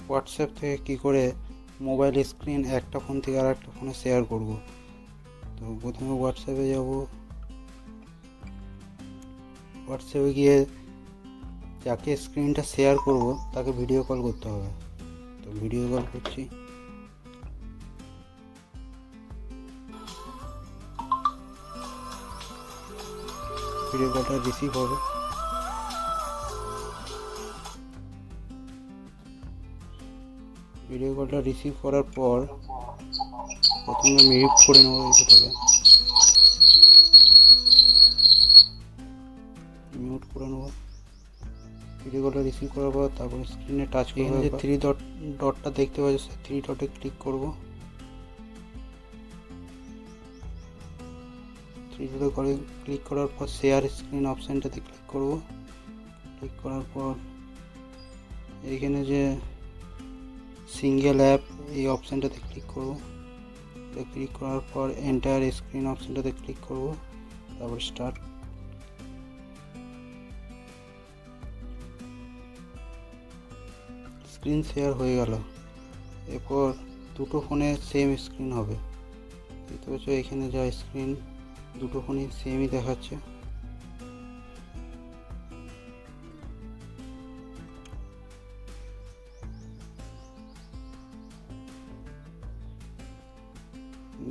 WhatsApp থেকে কী করে mobile screen একটা ফোন থেকে আর একটা ফোনে শেয়ার করব। তো প্রথমে হোয়াটসঅ্যাপে যাব। হোয়াটসঅ্যাপে গিয়ে যাকে স্ক্রিনটা শেয়ার করব তাকে ভিডিও কল করতে হবে। তো ভিডিও কল করছি। ভিডিও কলটা রিসিভ হবে। ভিডিও কলটা রিসিভ করার পর প্রথমে মিউট করে নেবো ভিডিওটাকে। মিউট করে নেবো। ভিডিও কলটা রিসিভ করার পর তারপরে স্ক্রিনে টাচ করবো। যে থ্রি ডটটা দেখতে পাচ্ছি সেই থ্রি ডটে ক্লিক করব। থ্রি ডটে করে ক্লিক করার পর শেয়ার স্ক্রিন অপশানটাতে ক্লিক করব। ক্লিক করার পর এইখানে যে সিঙ্গেল অ্যাপ এই অপশানটাতে ক্লিক করব। ক্লিক করার পর এন্টায়ার স্ক্রিন অপশানটাতে ক্লিক করব। তারপর স্টার্ট। স্ক্রিন শেয়ার হয়ে গেল। এরপর দুটো ফোনে সেম স্ক্রিন হবে। দেখতে পাচ্ছ এখানে যা স্ক্রিন দুটো ফোনই সেমই দেখাচ্ছে।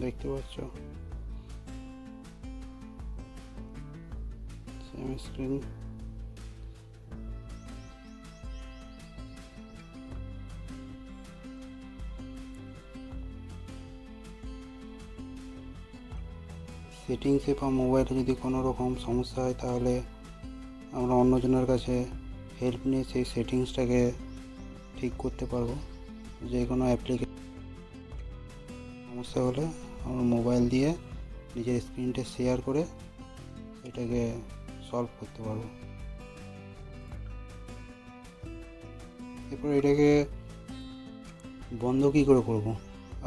দেখতে পাচ্ছ সেম স্ক্রিন। সেটিংসে বা মোবাইলে যদি কোনো রকম সমস্যা হয় তাহলে আমরা অন্যজনের কাছে হেল্প নিয়ে সেই সেটিংসটাকে ঠিক করতে পারবো। যে কোনো অ্যাপ্লিকেশন সমস্যা হলে আমরা মোবাইল দিয়ে নিজের স্ক্রিনটা শেয়ার করে সেটাকে সলভ করতে পারবো। এরপর এটাকে বন্ধ কী করে করব,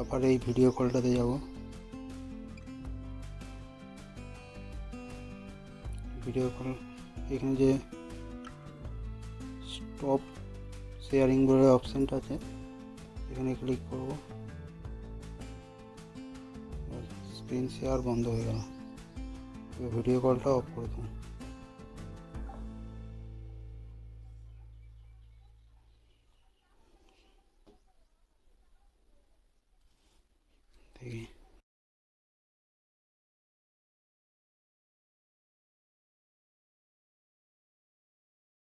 আবার এই ভিডিও কলটাতে যাব। ভিডিও কল এখানে যে স্টপ শেয়ারিং বলে অপশানটা আছে এখানে ক্লিক করব। স্ক্রিন শেয়ার বন্ধ হয়ে গেল। ভিডিও কলটা অফ করে দেবো।